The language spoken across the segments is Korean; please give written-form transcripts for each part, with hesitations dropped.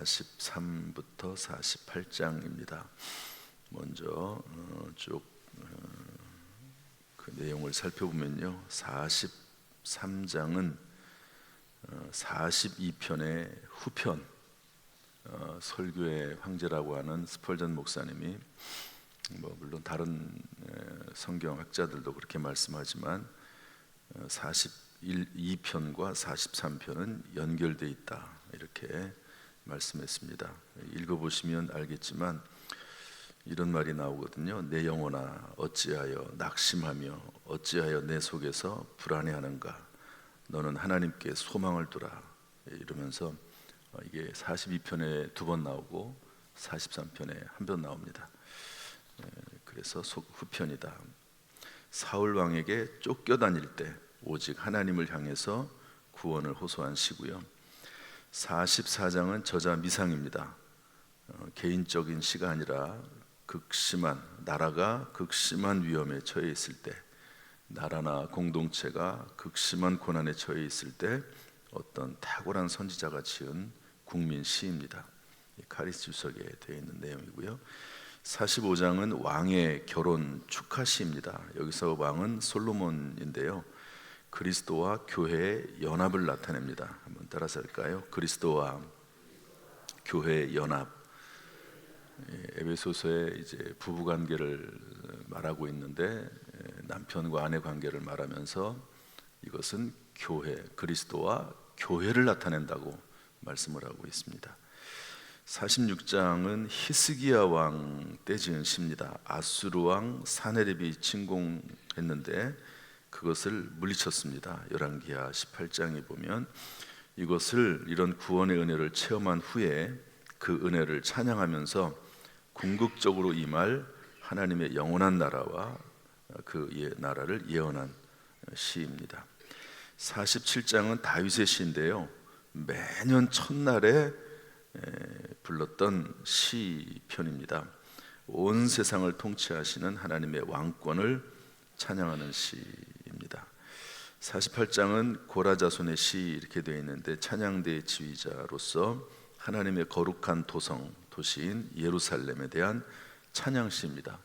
43부터 48장입니다. 먼저 쭉 그 내용을 살펴보면요, 43장은 42편의 후편, 설교의 황제라고 하는 스펄전 목사님이 물론 다른 성경학자들도 그렇게 말씀하지만 42편과 43편은 연결되어 있다, 이렇게 말씀했습니다. 읽어보시면 알겠지만 이런 말이 나오거든요. 내 영혼아, 어찌하여 낙심하며 어찌하여 내 속에서 불안해하는가. 너는 하나님께 소망을 두라. 이러면서 이게 42편에 2번 나오고 43편에 1번 나옵니다. 그래서 후편이다. 사울 왕에게 쫓겨다닐 때 오직 하나님을 향해서 구원을 호소한 시고요. 44장은 저자 미상입니다. 개인적인 시가 아니라 나라가 극심한 위험에 처해 있을 때, 나라나 공동체가 극심한 고난에 처해 있을 때 어떤 탁월한 선지자가 지은 국민 시입니다. 카리스 주석에 되어 있는 내용이고요. 45장은 왕의 결혼 축하 시입니다. 여기서 왕은 솔로몬인데요, 그리스도와 교회의 연합을 나타냅니다. 한번 따라서 할까요? 그리스도와 교회의 연합. 에베소서에 이제 부부 관계를 말하고 있는데 남편과 아내 관계를 말하면서 이것은 그리스도와 교회를 나타낸다고 말씀을 하고 있습니다. 46장은 히스기야 왕 때 지은 시입니다. 아수르 왕 사네립이 침공했는데 그것을 물리쳤습니다. 열왕기하 18장에 보면 이런 구원의 은혜를 체험한 후에 그 은혜를 찬양하면서 궁극적으로 임할 하나님의 영원한 나라와 그 나라를 예언한 시입니다. 47장은 다윗의 시인데요, 매년 첫날에 불렀던 시편입니다. 온 세상을 통치하시는 하나님의 왕권을 찬양하는 시입니다. 48장은 고라 자손의 시 이렇게 되어 있는데 찬양대의 지휘자로서 하나님의 거룩한 도시인 예루살렘에 대한 찬양시입니다.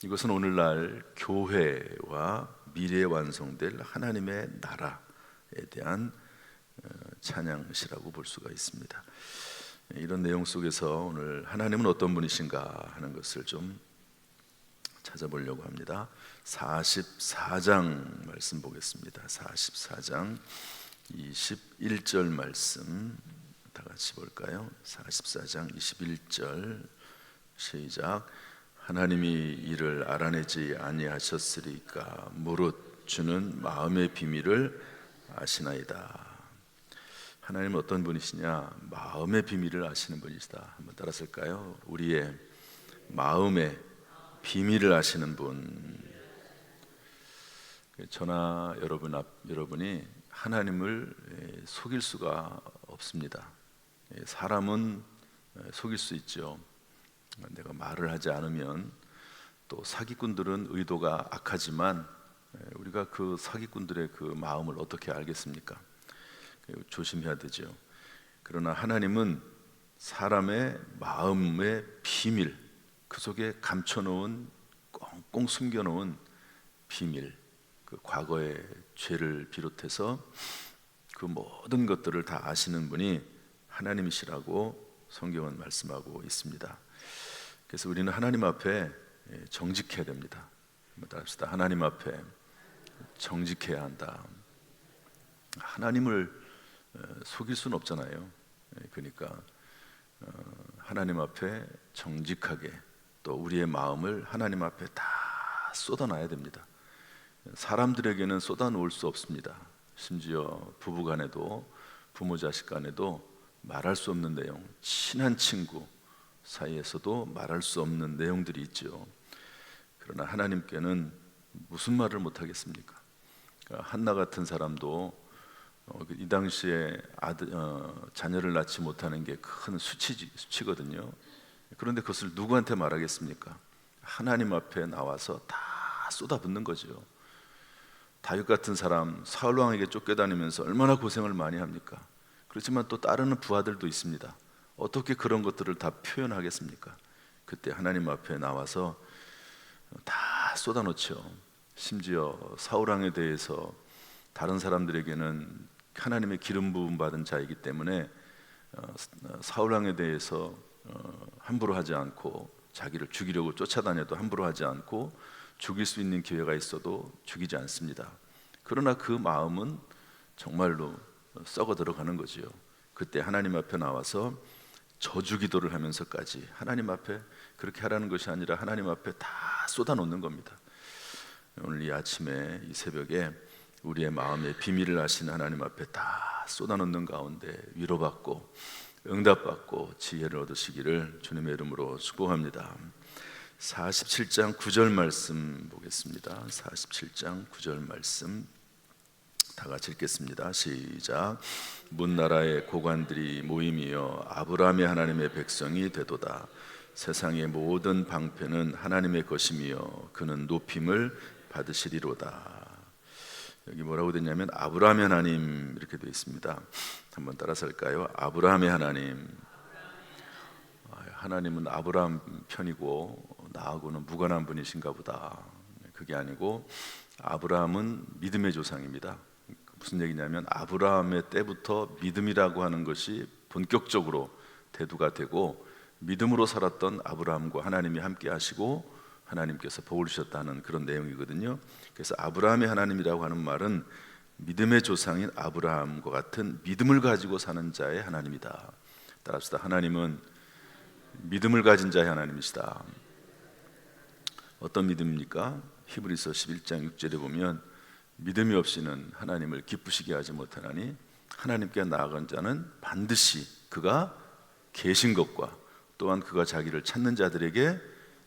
이것은 오늘날 교회와 미래에 완성될 하나님의 나라에 대한 찬양시라고 볼 수가 있습니다. 이런 내용 속에서 오늘 하나님은 어떤 분이신가 하는 것을 좀 찾아보려고 합니다. 44장 말씀 보겠습니다. 44장 21절 말씀 다 같이 볼까요? 44장 21절 시작. 하나님이 이를 알아내지 아니하셨으리까 무릇 주는 마음의 비밀을 아시나이다. 하나님은 어떤 분이시냐? 마음의 비밀을 아시는 분이시다. 한번 따라설까요? 우리의 마음의 비밀을 아시는 분. 저나 여러분이 하나님을 속일 수가 없습니다. 사람은 속일 수 있죠. 내가 말을 하지 않으면, 또 사기꾼들은 의도가 악하지만 우리가 그 사기꾼들의 그 마음을 어떻게 알겠습니까? 조심해야 되죠. 그러나 하나님은 사람의 마음의 비밀, 그 속에 감춰놓은, 꽁꽁 숨겨놓은 비밀, 그 과거의 죄를 비롯해서 그 모든 것들을 다 아시는 분이 하나님이시라고 성경은 말씀하고 있습니다. 그래서 우리는 하나님 앞에 정직해야 됩니다. 한번 합시다. 하나님 앞에 정직해야 한다. 하나님을 속일 수는 없잖아요. 그러니까 하나님 앞에 정직하게, 또 우리의 마음을 하나님 앞에 다 쏟아놔야 됩니다. 사람들에게는 쏟아놓을 수 없습니다. 심지어 부부간에도, 부모 자식 간에도 말할 수 없는 내용, 친한 친구 사이에서도 말할 수 없는 내용들이 있죠. 그러나 하나님께는 무슨 말을 못 하겠습니까? 한나 같은 사람도 이 당시에 자녀를 낳지 못하는 게 큰 수치거든요. 그런데 그것을 누구한테 말하겠습니까? 하나님 앞에 나와서 다 쏟아붓는 거죠. 다윗 같은 사람, 사울 왕에게 쫓겨다니면서 얼마나 고생을 많이 합니까? 그렇지만 또 따르는 부하들도 있습니다. 어떻게 그런 것들을 다 표현하겠습니까? 그때 하나님 앞에 나와서 다 쏟아놓죠. 심지어 사울왕에 대해서 다른 사람들에게는 하나님의 기름 부음 받은 자이기 때문에 사울왕에 대해서 함부로 하지 않고, 자기를 죽이려고 쫓아다녀도 함부로 하지 않고, 죽일 수 있는 기회가 있어도 죽이지 않습니다. 그러나 그 마음은 정말로 썩어 들어가는 거지요. 그때 하나님 앞에 나와서 저주 기도를 하면서까지 하나님 앞에 그렇게 하라는 것이 아니라 하나님 앞에 다 쏟아놓는 겁니다. 오늘 이 아침에, 이 새벽에 우리의 마음의 비밀을 아시는 하나님 앞에 다 쏟아놓는 가운데 위로받고 응답받고 지혜를 얻으시기를 주님의 이름으로 축복합니다. 47장 9절 말씀 보겠습니다. 47장 9절 말씀 다 같이 읽겠습니다. 시작. 문나라의 고관들이 모임이여 아브라함의 하나님의 백성이 되도다. 세상의 모든 방패는 하나님의 것이며 그는 높임을 받으시리로다. 여기 뭐라고 되냐면 아브라함의 하나님 이렇게 되어 있습니다. 한번 따라서 할까요? 아브라함의 하나님. 하나님은 아브라함 편이고 나하고는 무관한 분이신가 보다. 그게 아니고 아브라함은 믿음의 조상입니다. 무슨 얘기냐면 아브라함의 때부터 믿음이라고 하는 것이 본격적으로 대두가 되고, 믿음으로 살았던 아브라함과 하나님이 함께 하시고 하나님께서 복을 주셨다는 그런 내용이거든요. 그래서 아브라함의 하나님이라고 하는 말은 믿음의 조상인 아브라함과 같은 믿음을 가지고 사는 자의 하나님이다. 따라합시다. 하나님은 믿음을 가진 자의 하나님이시다. 어떤 믿음입니까? 히브리서 11장 6절에 보면 믿음이 없이는 하나님을 기쁘시게 하지 못하나니 하나님께 나아간 자는 반드시 그가 계신 것과 또한 그가 자기를 찾는 자들에게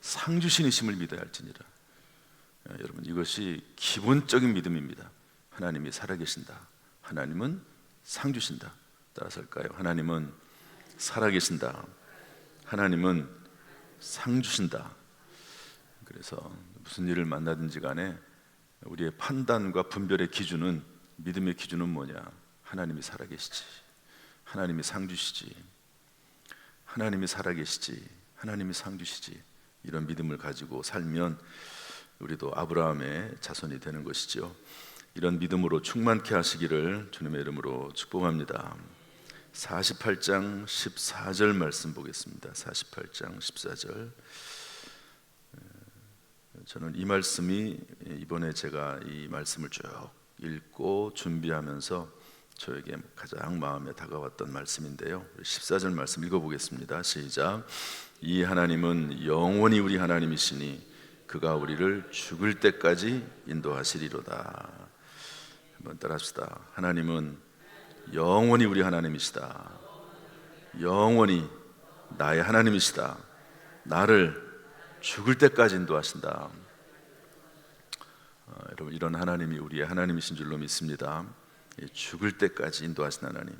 상 주시니심을 믿어야 할지니라. 여러분, 이것이 기본적인 믿음입니다. 하나님이 살아계신다. 하나님은 상 주신다. 따라서 할까요? 하나님은 살아계신다. 하나님은 상 주신다. 그래서 무슨 일을 만나든지 간에 우리의 판단과 분별의 기준은, 믿음의 기준은 뭐냐? 하나님이 살아계시지, 하나님이 상 주시지, 하나님이 살아계시지, 하나님이 상 주시지. 이런 믿음을 가지고 살면 우리도 아브라함의 자손이 되는 것이죠. 이런 믿음으로 충만케 하시기를 주님의 이름으로 축복합니다. 48장 14절 말씀 보겠습니다. 48장 14절. 저는 이 말씀이 이번에 제가 이 말씀을 쭉 읽고 준비하면서 저에게 가장 마음에 다가왔던 말씀인데요. 14절 말씀 읽어보겠습니다. 시작. 이 하나님은 영원히 우리 하나님이시니 그가 우리를 죽을 때까지 인도하시리로다. 한번 따라합시다. 하나님은 영원히 우리 하나님이시다. 영원히 나의 하나님이시다. 나를 죽을 때까지 인도하신다. 여러분, 이런 하나님이 우리의 하나님이신 줄로 믿습니다. 죽을 때까지 인도하신 하나님.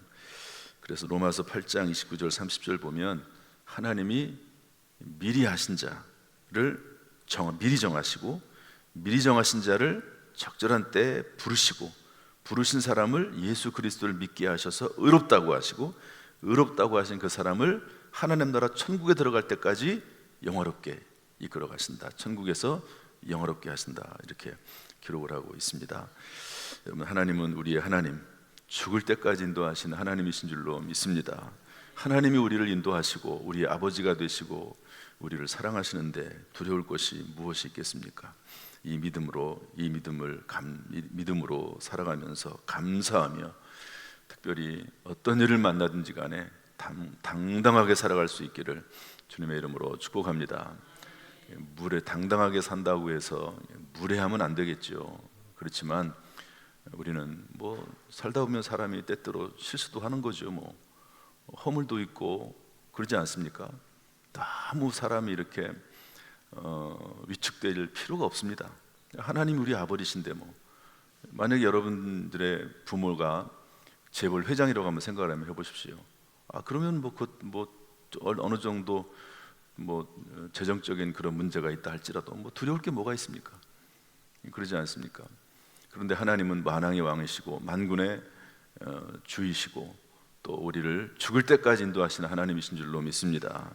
그래서 로마서 8장 29절 30절 보면 하나님이 미리 하신 자를 미리 정하시고, 미리 정하신 자를 적절한 때에 부르시고, 부르신 사람을 예수 그리스도를 믿게 하셔서 의롭다고 하시고, 의롭다고 하신 그 사람을 하나님 나라 천국에 들어갈 때까지 영화롭게 이끌어 가신다. 천국에서 영화롭게 하신다. 이렇게 기록을 하고 있습니다. 여러분, 하나님은 우리의 하나님, 죽을 때까지 인도하시는 하나님이신 줄로 믿습니다. 하나님이 우리를 인도하시고 우리의 아버지가 되시고 우리를 사랑하시는데 두려울 것이 무엇이 있겠습니까? 이 믿음으로 살아가면서 감사하며, 특별히 어떤 일을 만나든지 간에 당당하게 살아갈 수 있기를 주님의 이름으로 축복합니다. 물에 당당하게 산다고 해서 무례하면 안 되겠죠. 그렇지만 우리는 살다 보면 사람이 때때로 실수도 하는 거죠. 허물도 있고 그러지 않습니까? 너무 사람이 이렇게 위축될 필요가 없습니다. 하나님 우리 아버지신데 만약에 여러분들의 부모가 재벌 회장이라고 한번 생각을 한번 해보십시오. 그러면 어느 정도 재정적인 그런 문제가 있다 할지라도 두려울 게 뭐가 있습니까? 그러지 않습니까? 그런데 하나님은 만왕의 왕이시고 만군의 주이시고 또 우리를 죽을 때까지 인도하시는 하나님이신 줄로 믿습니다.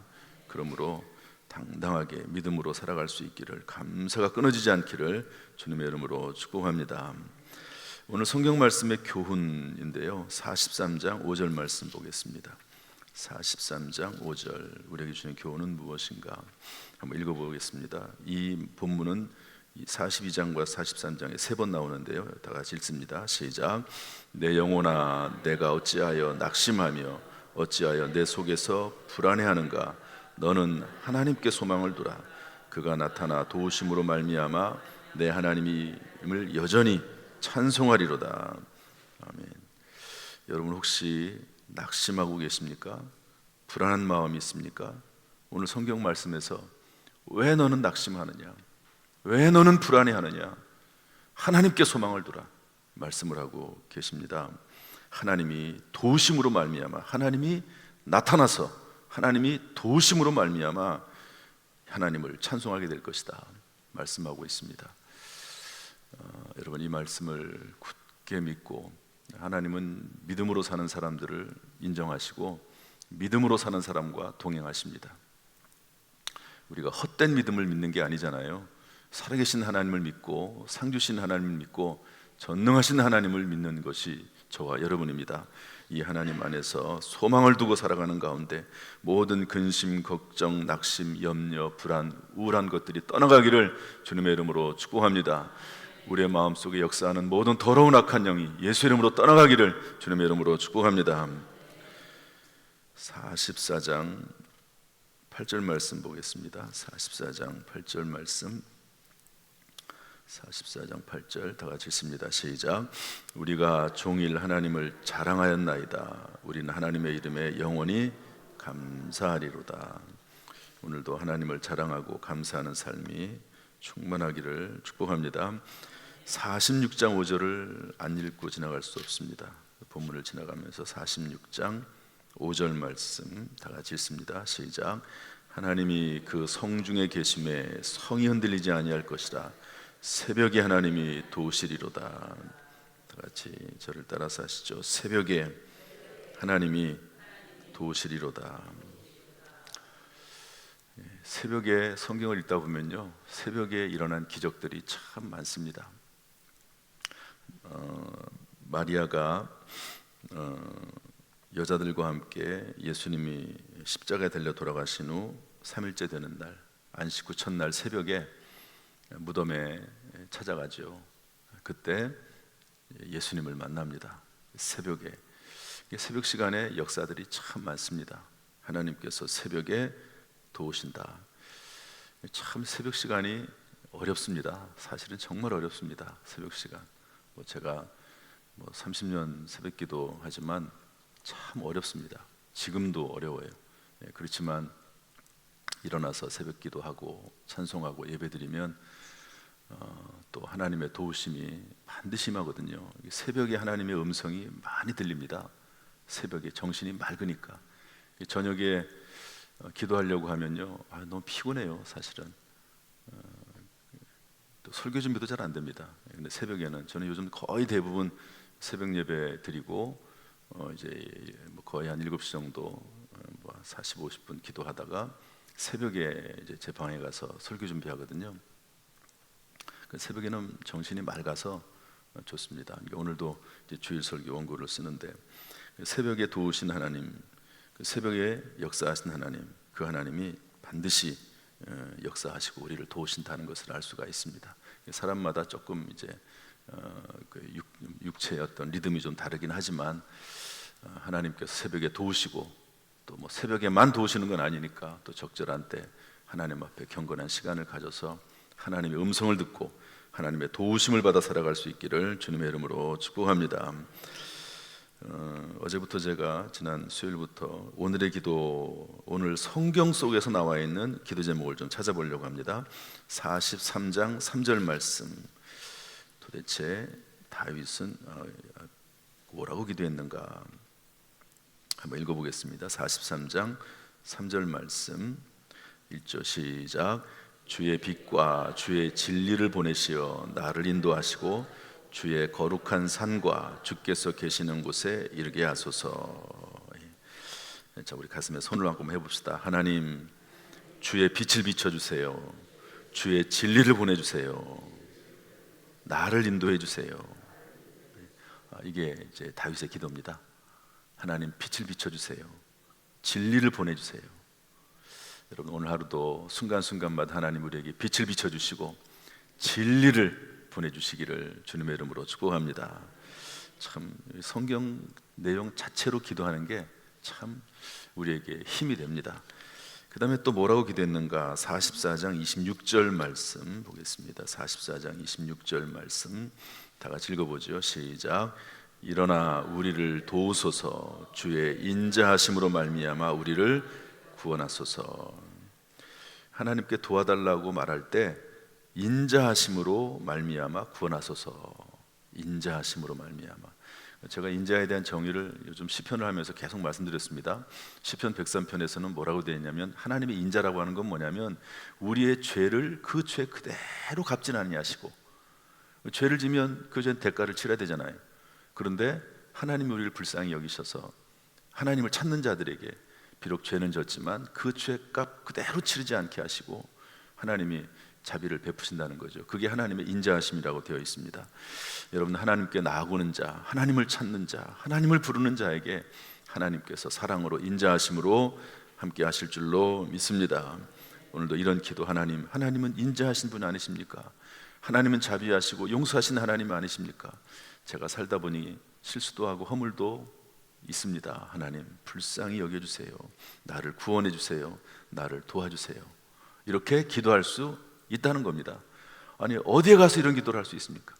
그러므로 당당하게 믿음으로 살아갈 수 있기를, 감사가 끊어지지 않기를 주님의 이름으로 축복합니다. 오늘 성경 말씀의 교훈인데요, 43장 5절 말씀 보겠습니다. 43장 5절, 우리에게 주는 교훈은 무엇인가 한번 읽어보겠습니다. 이 본문은 42장과 43장에 세 번 나오는데요, 다 같이 읽습니다. 시작. 내 영혼아, 내가 어찌하여 낙심하며 어찌하여 내 속에서 불안해하는가? 너는 하나님께 소망을 두라. 그가 나타나 도우심으로 말미암아 내 하나님임을 여전히 찬송하리로다. 아멘. 여러분 혹시 낙심하고 계십니까? 불안한 마음이 있습니까? 오늘 성경 말씀에서 왜 너는 낙심하느냐? 왜 너는 불안해하느냐? 하나님께 소망을 두라 말씀을 하고 계십니다. 하나님이 도우심으로 말미암아, 하나님이 나타나서 하나님이 도우심으로 말미암아 하나님을 찬송하게 될 것이다 말씀하고 있습니다. 여러분 이 말씀을 굳게 믿고, 하나님은 믿음으로 사는 사람들을 인정하시고 믿음으로 사는 사람과 동행하십니다. 우리가 헛된 믿음을 믿는 게 아니잖아요. 살아계신 하나님을 믿고 상주신 하나님을 믿고 전능하신 하나님을 믿는 것이 저와 여러분입니다. 이 하나님 안에서 소망을 두고 살아가는 가운데 모든 근심, 걱정, 낙심, 염려, 불안, 우울한 것들이 떠나가기를 주님의 이름으로 축복합니다. 우리의 마음속에 역사하는 모든 더러운 악한 영이 예수 이름으로 떠나가기를 주님의 이름으로 축복합니다. 44장 8절 말씀 보겠습니다. 44장 8절 말씀, 44장 8절 다 같이 읽습니다. 시작. 우리가 종일 하나님을 자랑하였나이다. 우리는 하나님의 이름에 영원히 감사하리로다. 오늘도 하나님을 자랑하고 감사하는 삶이 충만하기를 축복합니다. 46장 5절을 안 읽고 지나갈 수 없습니다. 본문을 지나가면서 46장 5절 말씀 다 같이 읽습니다. 시작. 하나님이 그 성중에 계심에 성이 흔들리지 아니할 것이라. 새벽에 하나님이 도우시리로다. 다 같이 저를 따라서 하시죠. 새벽에 하나님이 도우시리로다. 새벽에 성경을 읽다 보면요, 새벽에 일어난 기적들이 참 많습니다. 마리아가 여자들과 함께 예수님이 십자가에 달려 돌아가신 후 3일째 되는 날, 안식 후 첫날 새벽에 무덤에 찾아가죠. 그때 예수님을 만납니다. 새벽에. 새벽 시간에 역사들이 참 많습니다. 하나님께서 새벽에 도우신다. 참 새벽 시간이 어렵습니다. 사실은 정말 어렵습니다. 새벽 시간. 제가 30년 새벽 기도 하지만 참 어렵습니다. 지금도 어려워요. 그렇지만 일어나서 새벽 기도하고 찬송하고 예배드리면 또 하나님의 도우심이 반드시 임하거든요. 새벽에 하나님의 음성이 많이 들립니다. 새벽에 정신이 맑으니까. 저녁에 기도하려고 하면요, 너무 피곤해요. 사실은 또 설교 준비도 잘 안 됩니다. 근데 새벽에는 저는 요즘 거의 대부분 새벽 예배 드리고 이제 거의 한 7시 정도 40, 50분 기도하다가 새벽에 이제 제 방에 가서 설교 준비하거든요. 새벽에는 정신이 맑아서 좋습니다. 오늘도 이제 주일 설교 원고를 쓰는데, 새벽에 도우신 하나님, 새벽에 역사하신 하나님, 그 하나님이 반드시 역사하시고 우리를 도우신다는 것을 알 수가 있습니다. 사람마다 조금 이제 육체의 어떤 리듬이 좀 다르긴 하지만 하나님께서 새벽에 도우시고, 또 새벽에만 도우시는 건 아니니까 또 적절한 때 하나님 앞에 경건한 시간을 가져서 하나님의 음성을 듣고 하나님의 도우심을 받아 살아갈 수 있기를 주님의 이름으로 축복합니다. 어제부터 제가 지난 수요일부터 오늘의 기도, 오늘 성경 속에서 나와 있는 기도 제목을 좀 찾아보려고 합니다. 43장 3절 말씀. 도대체 다윗은 뭐라고 기도했는가 한번 읽어보겠습니다. 43장 3절 말씀 1절 시작. 주의 빛과 주의 진리를 보내시어 나를 인도하시고 주의 거룩한 산과 주께서 계시는 곳에 이르게 하소서. 자, 우리 가슴에 손을 얹고 한번 해봅시다. 하나님, 주의 빛을 비춰주세요. 주의 진리를 보내주세요. 나를 인도해 주세요. 이게 이제 다윗의 기도입니다. 하나님, 빛을 비춰주세요. 진리를 보내주세요. 여러분, 오늘 하루도 순간순간마다 하나님 우리에게 빛을 비춰주시고 진리를 보내주시기를 주님의 이름으로 축복합니다. 참 성경 내용 자체로 기도하는 게 참 우리에게 힘이 됩니다. 그 다음에 또 뭐라고 기도했는가? 44장 26절 말씀 보겠습니다. 44장 26절 말씀 다 같이 읽어보죠. 시작. 일어나 우리를 도우소서. 주의 인자하심으로 말미암아 우리를 구원하소서. 하나님께 도와달라고 말할 때 인자하심으로 말미암아 구원하소서. 인자하심으로 말미암아. 제가 인자에 대한 정의를 요즘 시편을 하면서 계속 말씀드렸습니다. 시편 103편에서는 뭐라고 되어 있냐면, 하나님의 인자라고 하는 건 뭐냐면 우리의 죄를 그 죄 그대로 갚진 아니하시고, 죄를 지면 그 죄는 대가를 치러야 되잖아요. 그런데 하나님이 우리를 불쌍히 여기셔서 하나님을 찾는 자들에게 비록 죄는 졌지만 그 죄값 그대로 치르지 않게 하시고 하나님이 자비를 베푸신다는 거죠. 그게 하나님의 인자하심이라고 되어 있습니다. 여러분, 하나님께 나아오는 자, 하나님을 찾는 자, 하나님을 부르는 자에게 하나님께서 사랑으로 인자하심으로 함께 하실 줄로 믿습니다. 오늘도 이런 기도, 하나님은 인자하신 분 아니십니까? 하나님은 자비하시고 용서하신 하나님 아니십니까? 제가 살다 보니 실수도 하고 허물도 있습니다. 하나님, 불쌍히 여겨주세요. 나를 구원해 주세요. 나를 도와주세요. 이렇게 기도할 수 있다는 겁니다. 아니, 어디에 가서 이런 기도를 할 수 있습니까?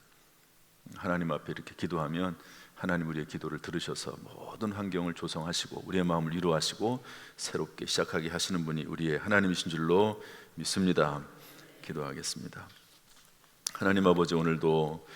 하나님 앞에 이렇게 기도하면 하나님 우리의 기도를 들으셔서 모든 환경을 조성하시고 우리의 마음을 위로하시고 새롭게 시작하게 하시는 분이 우리의 하나님이신 줄로 믿습니다. 기도하겠습니다. 하나님 아버지, 오늘도